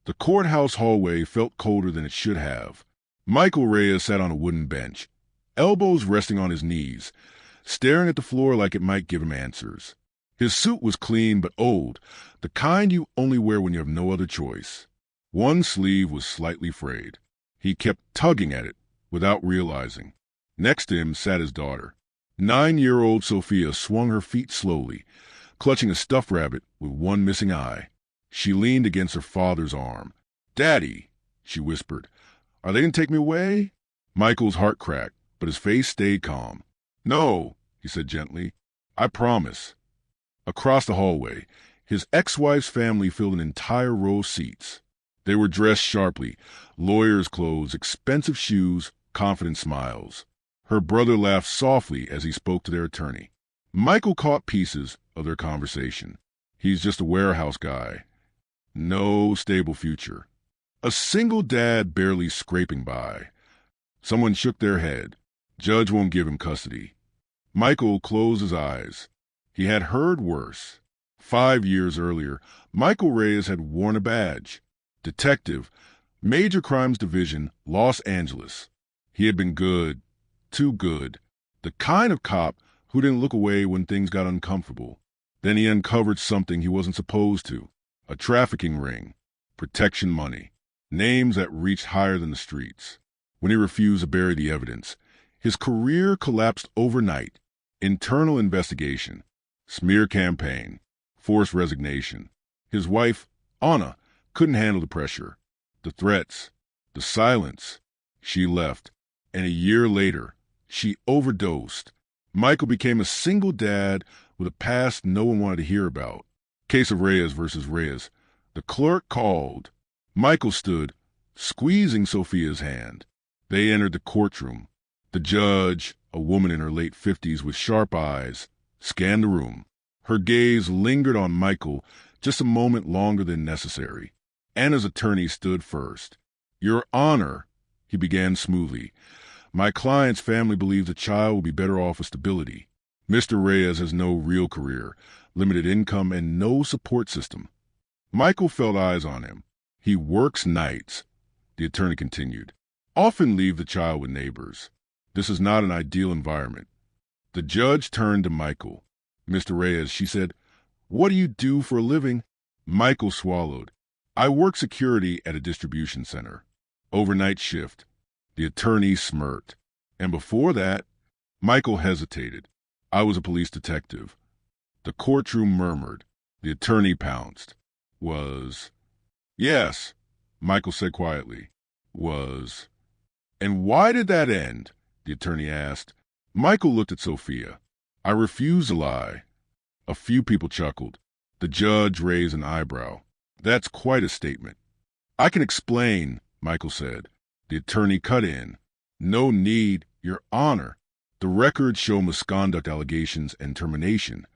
The courthouse hallway felt colder than it should have. Michael Reyes sat on a wooden bench, elbows resting on his knees, staring at the floor like it might give him answers. His suit was clean but old, the kind you only wear when you have no other choice. One sleeve was slightly frayed. He kept tugging at it without realizing. Next to him sat his daughter. 9-year-old Sophia swung her feet slowly, clutching a stuffed rabbit with one missing eye. She leaned against her father's arm. "Daddy," she whispered, "are they going to take me away?" Michael's heart cracked, but his face stayed calm. "No," he said gently. "I promise." Across the hallway, his ex-wife's family filled an entire row of seats. They were dressed sharply, lawyers' clothes, expensive shoes, confident smiles. Her brother laughed softly as he spoke to their attorney. Michael caught pieces of their conversation. He's just a warehouse guy. No stable future. A single dad barely scraping by. Someone shook their head. Judge won't give him custody. Michael closed his eyes. He had heard worse. 5 years earlier, Michael Reyes had worn a badge. Detective, Major Crimes Division, Los Angeles. He had been good, too good. The kind of cop who didn't look away when things got uncomfortable. Then he uncovered something he wasn't supposed to. A trafficking ring. Protection money. Names that reached higher than the streets. When he refused to bury the evidence, his career collapsed overnight. Internal investigation. Smear campaign. Forced resignation. His wife, Anna, couldn't handle the pressure. The threats. The silence. She left. And a year later, she overdosed. Michael became a single dad with a past no one wanted to hear about. Case of Reyes versus Reyes. The clerk called. Michael stood, squeezing Sophia's hand. They entered the courtroom. The judge, a woman in her late 50s with sharp eyes, scanned the room. Her gaze lingered on Michael just a moment longer than necessary. Anna's attorney stood first. "Your Honor," he began smoothly, "my client's family believes the child will be better off with stability. Mr. Reyes has no real career, limited income, and no support system." Michael felt eyes on him. "He works nights," the attorney continued. "Often leave the child with neighbors. This is not an ideal environment." The judge turned to Michael. "Mr. Reyes," she said, "what do you do for a living?" Michael swallowed. "I work security at a distribution center. Overnight shift." The attorney smirked. "And before that?" Michael hesitated. "I was a police detective." The courtroom murmured. The attorney pounced. "Was?" "Yes," Michael said quietly. "Was." "And why did that end?" the attorney asked. Michael looked at Sophia. "I refuse to lie." A few people chuckled. The judge raised an eyebrow. "That's quite a statement." "I can explain," Michael said. The attorney cut in. "No need, Your Honor. The records show misconduct allegations and termination."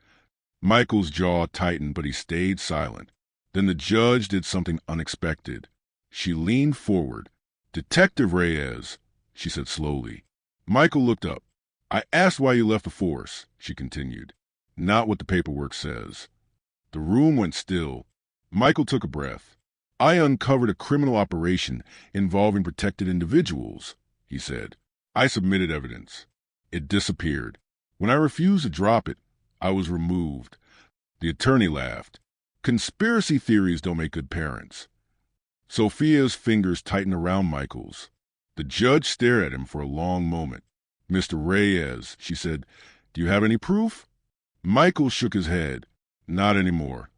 Michael's jaw tightened, but he stayed silent. Then the judge did something unexpected. She leaned forward. "Detective Reyes," she said slowly. Michael looked up. "I asked why you left the force," she continued. "Not what the paperwork says." The room went still. Michael took a breath. "I uncovered a criminal operation involving protected individuals," he said. "I submitted evidence. It disappeared. When I refused to drop it, I was removed." The attorney laughed. "Conspiracy theories don't make good parents." Sophia's fingers tightened around Michael's. The judge stared at him for a long moment. "Mr. Reyes," she said, "do you have any proof?" Michael shook his head. "Not anymore."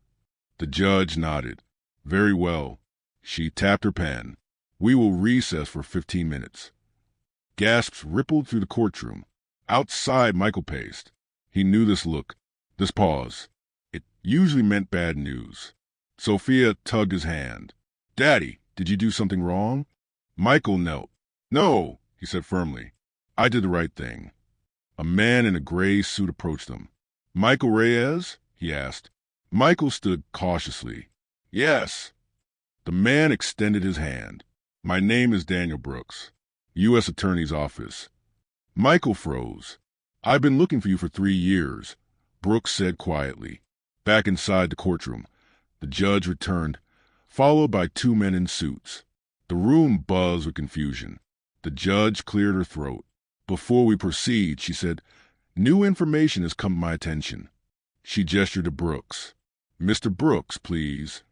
The judge nodded. "Very well." She tapped her pen. "We will recess for 15 minutes." Gasps rippled through the courtroom. Outside, Michael paced. He knew this look, this pause. It usually meant bad news. Sophia tugged his hand. "Daddy, did you do something wrong?" Michael knelt. "No," he said firmly. "I did the right thing." A man in a gray suit approached them. "Michael Reyes?" he asked. Michael stood cautiously. "Yes." The man extended his hand. "My name is Daniel Brooks, U.S. Attorney's Office." Michael froze. "I've been looking for you for 3 years," Brooks said quietly. Back inside the courtroom, the judge returned. followed by two men in suits. The room buzzed with confusion. The judge cleared her throat. "Before we proceed," she said, "new information has come to my attention." She gestured to Brooks. "Mr. Brooks, please."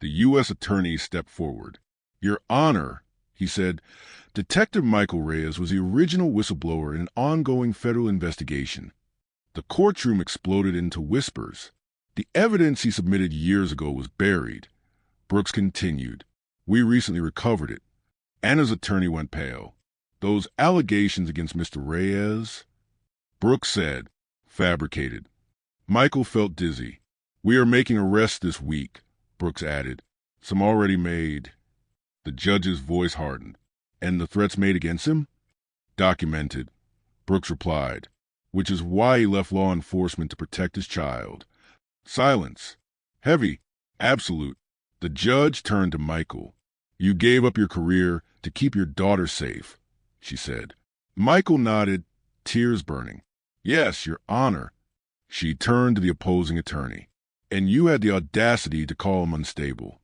The U.S. attorney stepped forward. "Your Honor," he said, "Detective Michael Reyes was the original whistleblower in an ongoing federal investigation." The courtroom exploded into whispers. The evidence he submitted years ago was buried. Brooks continued. "We recently recovered it." Anna's attorney went pale. "Those allegations against Mr. Reyes?" Brooks said, "Fabricated." Michael felt dizzy. "We are making arrests this week," Brooks added. "Some already made." The judge's voice hardened. "And the threats made against him?" "Documented," Brooks replied, "which is why he left law enforcement to protect his child." Silence. Heavy. Absolute. The judge turned to Michael. "You gave up your career to keep your daughter safe," she said. Michael nodded, tears burning. "Yes, Your Honor." She turned to the opposing attorney. "And you had the audacity to call him unstable."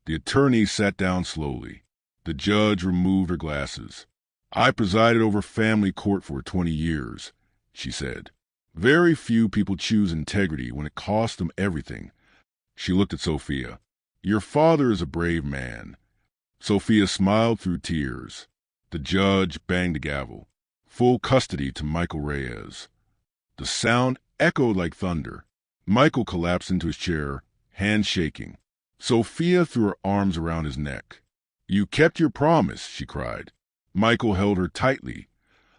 The attorney sat down slowly. The judge removed her glasses. "I presided over family court for 20 years, she said. "Very few people choose integrity when it costs them everything." She looked at Sophia. "Your father is a brave man." Sophia smiled through tears. The judge banged the gavel. "Full custody to Michael Reyes." The sound echoed like thunder. Michael collapsed into his chair, hands shaking. Sophia threw her arms around his neck. "You kept your promise," she cried. Michael held her tightly,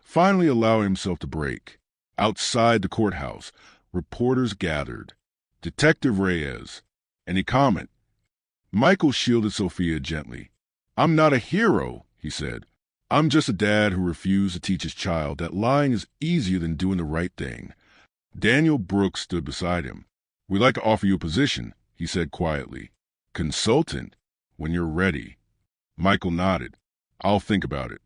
finally allowing himself to break. Outside the courthouse, reporters gathered. "Detective Reyes. Any comment?" Michael shielded Sophia gently. "I'm not a hero," he said. "I'm just a dad who refused to teach his child that lying is easier than doing the right thing." Daniel Brooks stood beside him. "We'd like to offer you a position," he said quietly. "Consultant, when you're ready." Michael nodded. "I'll think about it."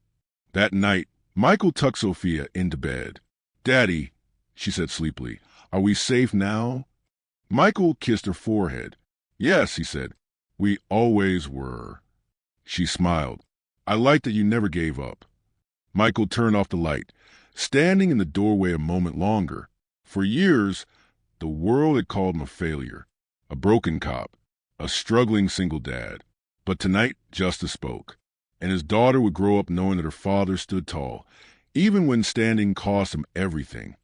That night, Michael tucked Sophia into bed. "Daddy," she said sleepily, "are we safe now?" Michael kissed her forehead. "Yes," he said. "We always were." She smiled. "I like that you never gave up." Michael turned off the light, standing in the doorway a moment longer. For years, the world had called him a failure, a broken cop, a struggling single dad. But tonight, justice spoke, and his daughter would grow up knowing that her father stood tall, even when standing cost him everything.